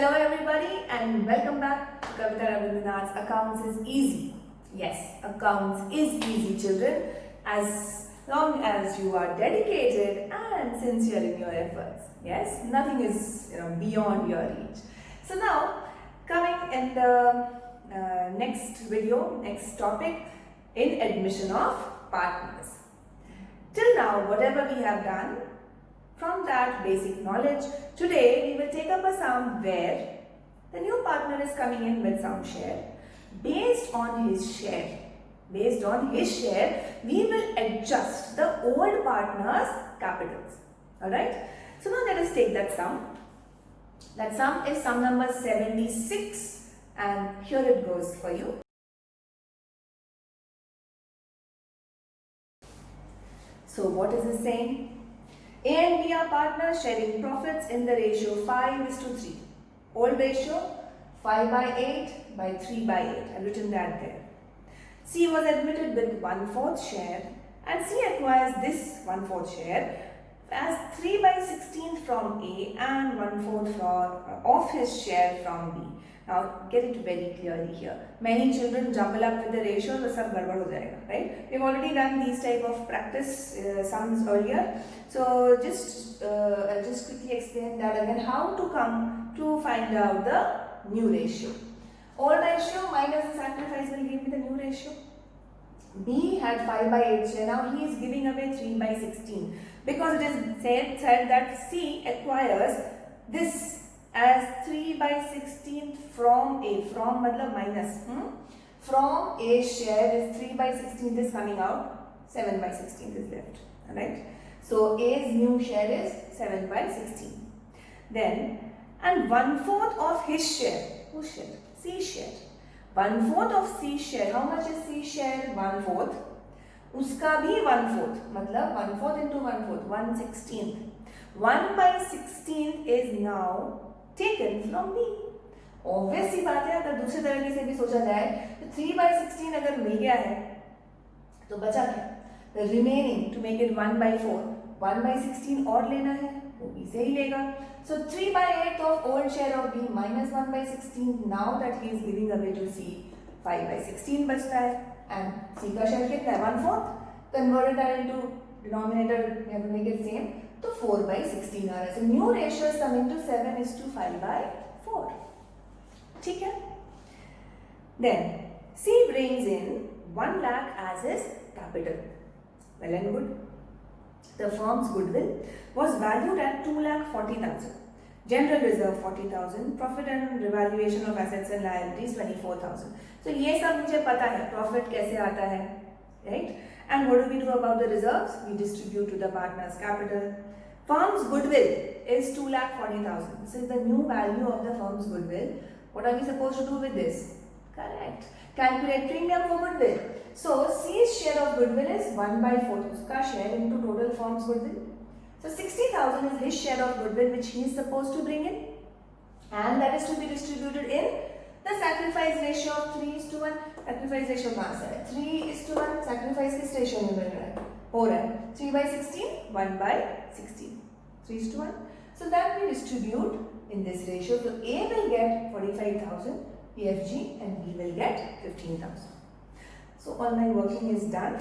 Hello everybody and welcome back to Kavita Rabindranath's Accounts is Easy. Yes, accounts is easy, children, as long as you are dedicated and sincere in your efforts. Yes, nothing is beyond your reach. So now, coming in the next video, next topic, in admission of partners. Till now, whatever we have done, from that basic knowledge, today we will take up a sum where the new partner is coming in with some share. Based on his share, we will adjust the old partner's capitals. Alright? So now let us take that sum. That sum is sum number 76 and here it goes for you. So what is it saying? A and B are partners sharing profits in the ratio 5:3. Old ratio 5/8 by 3/8. I've written that there. C was admitted with 1/4 share and C acquires this 1/4 share as 3/16 from A and 1/4 of his share from B. Now get it very clearly here. Many children jumble up with the ratio, so sab gadbad ho jayega, right? We've already done these type of practice sums earlier. So I'll just quickly explain that again. How to come to find out the new ratio. Old ratio minus the sacrifice will give me the new ratio. B had 5/8 share. Now he is giving away 3/16 because it is said that C acquires this as 3/16 from A. From matlab minus. From A share is 3/16 is coming out. 7/16 is left. Alright. So A's new share is 7/16. Then and 1/4 of his share. Whose share? C share. 1/4 of C share. How much is C share? 1/4. उसका भी 1/4 मतलब 1/4 into 1/4 1/16. 1/16 is now taken from B. Obvious सी बात है, अगर दूसरे तरीके से भी सोचा जाए तो 3/16 अगर मिल गया है तो बचा क्या? The remaining to make it 1/4 1/16 और लेना है, वो B से ही लेगा. So 3/8 of old share of B minus 1/16. Now that he is giving away to C, 5/16 बचता है and C का share कितना है? 1/4. Converted that into denominator, we have to make it same. तो 4/16 आ रहा है. So new ratio is coming to 7:5/4. ठीक है? Then C brings in 1 lakh as his capital. Well and good. The firm's goodwill was valued at 2,40,000. General reserve 40,000. Profit and revaluation of assets and liabilities 24,000. So ये सब मुझे पता है. Profit कैसे आता है, right? And what do we do about the reserves? We distribute to the partner's capital. Firm's goodwill is 2,40,000. This is the new value of the firm's goodwill. What are we supposed to do with this? Correct. Calculate premium for goodwill. So C's share of goodwill is 1/4. उसका share into total firm's goodwill. So 60,000 is his share of goodwill which he is supposed to bring in, and that is to be distributed in the sacrifice ratio of 3:1. Sacrifice ratio कहाँ से है? 3:1. Sacrifice किस ratio में मिल रहा है? हो रहा है 3/16 1/16. 3:1. So that we distribute in this ratio. So A will get 45,000 PFG and B will get 15,000. So all my working is done.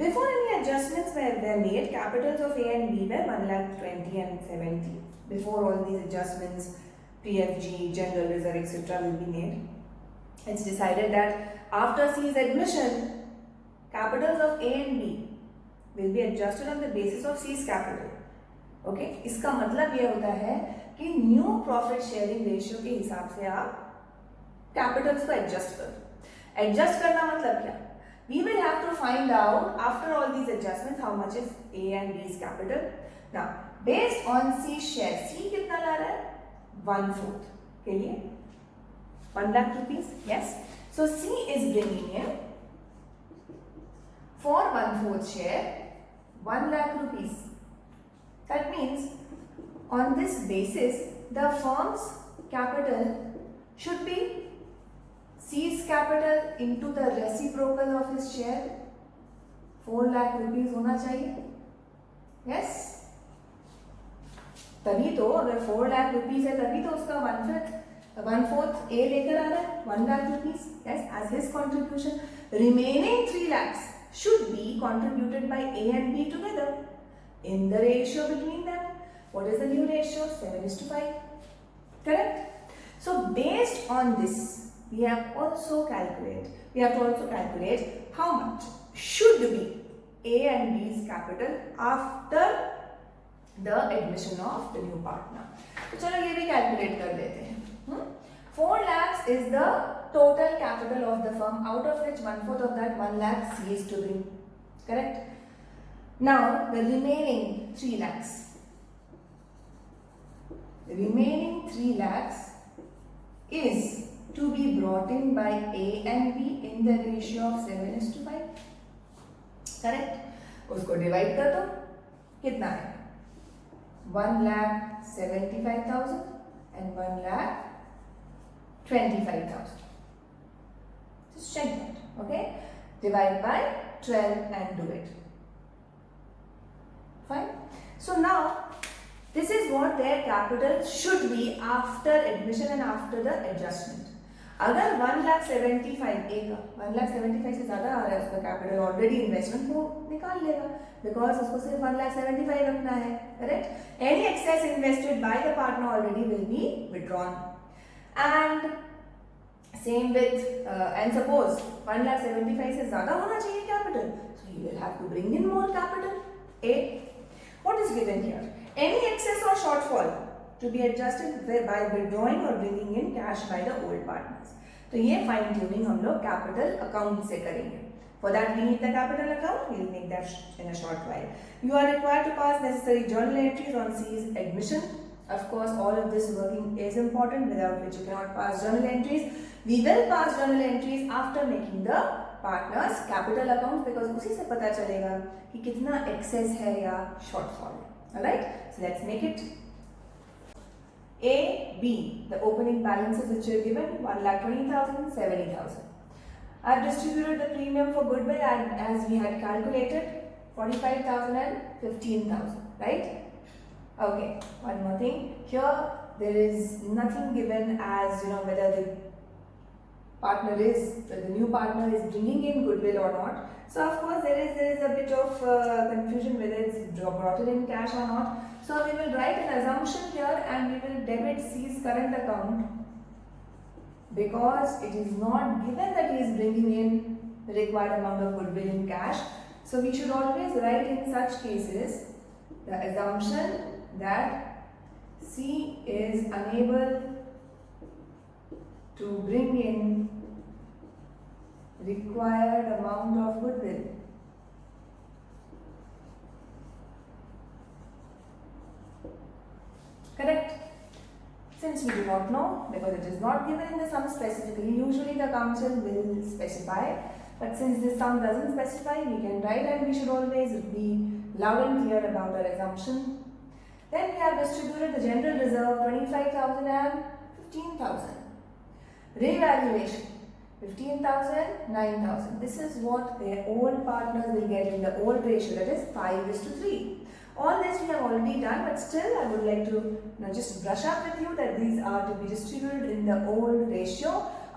Before any adjustments were made, capitals of A and B were 1,20,000 and 70. Before all these adjustments, PFG, general reserve, etc. will be made. It's decided that after C's admission, capitals of A and B will be adjusted on the basis of C's capital. Okay? इसका मतलब ये होता है कि new profit sharing ratio के हिसाब से आप कैपिटल्स को एडजस्ट करो. एडजस्ट करना मतलब क्या? We will have to find out after all these adjustments how much is A and B's capital. Now, based on C's share, C कितना ला रहा है? 1/4 के लिए 1 lakh rupees. Yes. So C is bringing in for 1/4 share 1 lakh rupees. That means on this basis the firm's capital should be C's capital into the reciprocal of his share. 4 lakh rupees होना चाहिए. Yes. तभी तो अगर 4 lakh rupees है तभी तो उसका 1/4 ए लेकर आ रहा है 1 lakh rupees, yes, as his contribution. Remaining 3 lakhs should be contributed by A and B together in the ratio between them. What is the new ratio? 7:5. Correct? So based on this, we have to also calculate how much should be A and B's capital after the admission of the new partner. तो चलो ये भी calculate कर लेते हैं. 4 lakhs is the total capital of the firm, out of which 1/4 of that 1 lakh C is to bring. Correct? Now the remaining 3 lakhs. The remaining 3 lakhs is to be brought in by A and B in the ratio of 7:5. Correct? उसको divide कर दो, कितना है? 1,75,000 and 1,25,000. Just check that. Okay? Divide by 12 and do it. Fine. So now this is what their capital should be after admission and after the adjustment. अगर 1,75,000 ए का 1,75,000 से ज़्यादा आ रहा है उसका कैपिटल ऑलरेडी इन्वेस्टमेंट को निकाल लेगा बिकॉज उसको सिर्फ 1,75,000 रखना है. Correct? Any excess invested by the partner already will be withdrawn and same with and suppose 1,75,000 से ज़्यादा होना चाहिए capital, so you will have to bring in more capital. A what is given here? Any excess or shortfall to be adjusted by withdrawing or bringing in cash by the old partners. तो ये fine tuning हम लोग capital account से करेंगे. For that we need the capital account. We will make that in a short while. You are required to pass necessary journal entries on C's admission. Of course, all of this working is important, without which you cannot pass journal entries. We will pass journal entries after making the partners capital accounts because उसी से पता चलेगा कि कितना excess है या shortfall. Alright, so let's make it. A, B, the opening balances which are given 1,20,000, 70,000. I've distributed the premium for Goodwill as we had calculated 45,000 and 15,000, right? Okay, one more thing. Here there is nothing given as whether the new partner is bringing in Goodwill or not. So of course there is a bit of confusion whether it's brought in cash or not. So we will write an assumption here and we will debit C's current account because it is not given that he is bringing in the required amount of Goodwill in cash. So we should always write in such cases the assumption that C is unable to bring in required amount of Goodwill. Correct? Since we do not know, because it is not given in the sum specifically, usually the council will specify, but since this sum doesn't specify, we can write and we should always be loud and clear about our assumption. Then we have distributed the general reserve 25,000 and 15,000. Revaluation 15,000, 9,000. This is what their old partners will get in the old ratio, that is 5:3. All this we have already done, but still I would like to just brush up with you that these are to be distributed in the old ratio.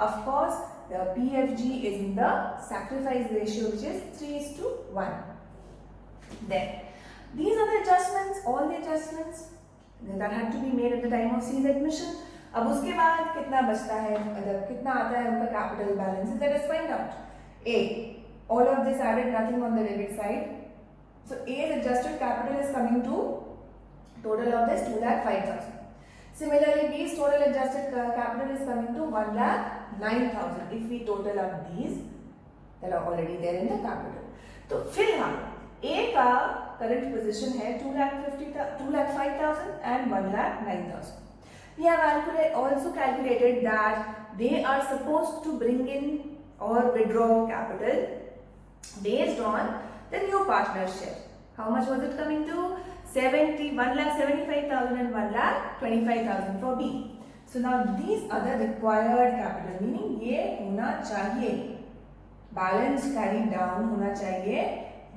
Of course, the PFG is in the sacrifice ratio, which is 3:1. Then, these are the adjustments, all the adjustments that had to be made at the time of C's admission. अब उसके बाद कितना बचता है, मतलब कितना आता है उनका capital balance, let us find out. A, all of this added, nothing on the debit side. So A's adjusted capital is coming to total of this 2,05,000. Similarly, B's total adjusted capital is coming to 1,09,000 if we total up these that are already there in the capital. तो फिलहाल A का current position है 2,05,000 and 1,09,000. We have also calculated that they are supposed to bring in or withdraw capital based on the new partner's share. How much was it coming to? 1,75,000 and 1,25,000 for B. So now these are the required capital, meaning ये होना चाहिए, balance carried down होना चाहिए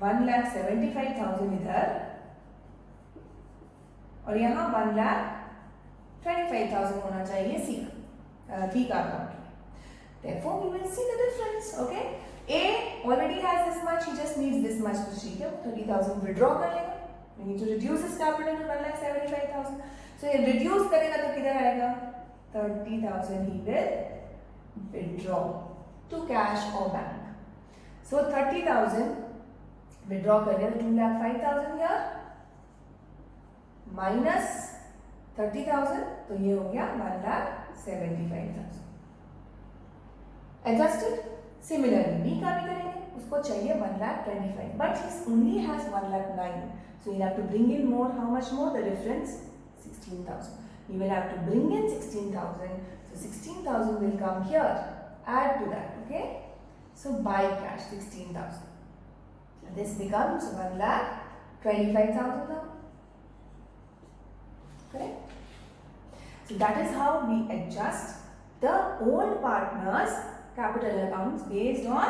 1,75,000 इधर और यहाँ 1,25,000 होना चाहिए सी का बी का account. Therefore, we will see the difference. Okay? A already has this much. He just needs this much to see. 30,000 withdraw कर लेगा. We need to reduce his capital to 1,75,000. So ये reduce करेगा तो किधर आएगा? 30,000 he will withdraw to cash or bank. So 30,000 withdraw करेगा 2,05,000 here minus 30,000 तो ये हो गया 1,75,000. Adjusted. Similarly, B का भी करेंगे. उसको चाहिए 1,25,000, but he only has 1,09,000. So you have to bring in more. How much more? The difference 16,000. You will have to bring in 16,000. So 16,000 will come here. Add to that. Okay. So buy cash 16,000. This becomes 1,25,000 now. Correct. So that is how we adjust the old partners' capital accounts based on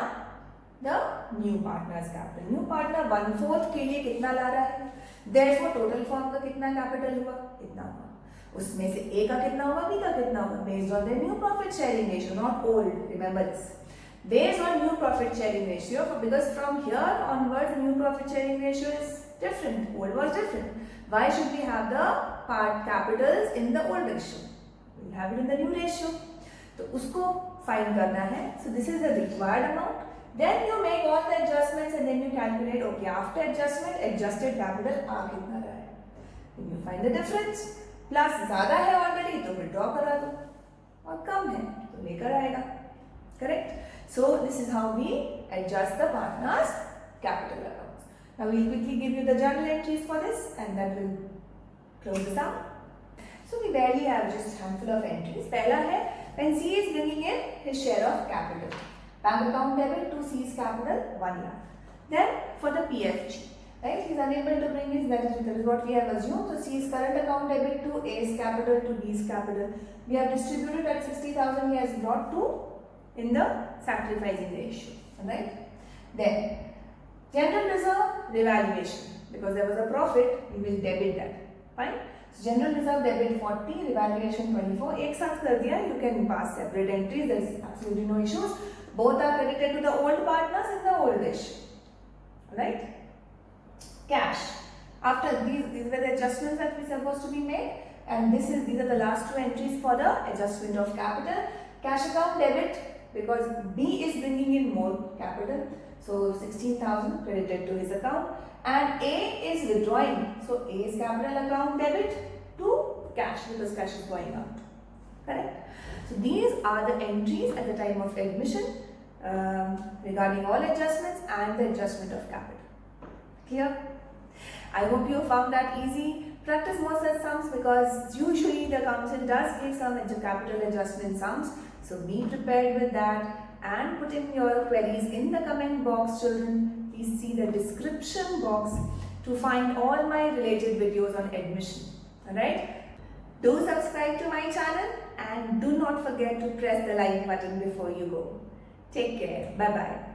the new partner's capital. New partner 1/4 के लिए कितना ला रहा है? Therefore total firm का कितना capital हुआ? इतना हुआ. उसमें से A का कितना होगा, B का कितना होगा? Based on the new profit sharing ratio, not old. Remember this. Based on new profit sharing ratio, because from here onwards the new profit sharing ratio is different. Old was different. Why should we have the part capitals in the old ratio? We will have it in the new ratio. तो उसको find करना है. So this is the required amount. Then you make all the adjustments and then you calculate. Okay, after adjustment, adjusted capital आ कितना रहा है? Then you find the difference. Plus ज़्यादा है already तो withdraw करा दो, और कम है तो लेकर आएगा. Correct? So this is how we adjust the partners' capital accounts. Now we'll quickly give you the journal entries for this, and that will close this out. So we barely have just a handful of entries. पहला है when C is bringing in his share of capital. Bank account debit to C's capital 1 lakh. Then for the PFG, right? He is unable to bring his, that is what we have assumed. So C's current account debit to A's capital to B's capital. We have distributed at 60,000 he has brought to in the sacrificing ratio. Right? Then general reserve revaluation, because there was a profit, we will debit that. Fine. So general reserve debit 40, revaluation 24. एक साथ कर दिया. You can pass separate entries. There is absolutely no issues. Both are credited to the old partners in the old issue. Right? Cash. After these were the adjustments that we supposed to be made, and these are the last two entries for the adjustment of capital. Cash account debit, because B is bringing in more capital. So 16,000 credited to his account, and A is withdrawing. So A's capital account debit to cash, because cash is going out. Correct? So these are the entries at the time of admission regarding all adjustments and the adjustment of capital. Clear? I hope you found that easy. Practice more such sums, because usually the council does give some capital adjustment sums. So be prepared with that. And put in your queries in the comment box, children. Please see the description box to find all my related videos on admission. Alright? Do subscribe to my channel and do not forget to press the like button before you go. Take care. Bye-bye.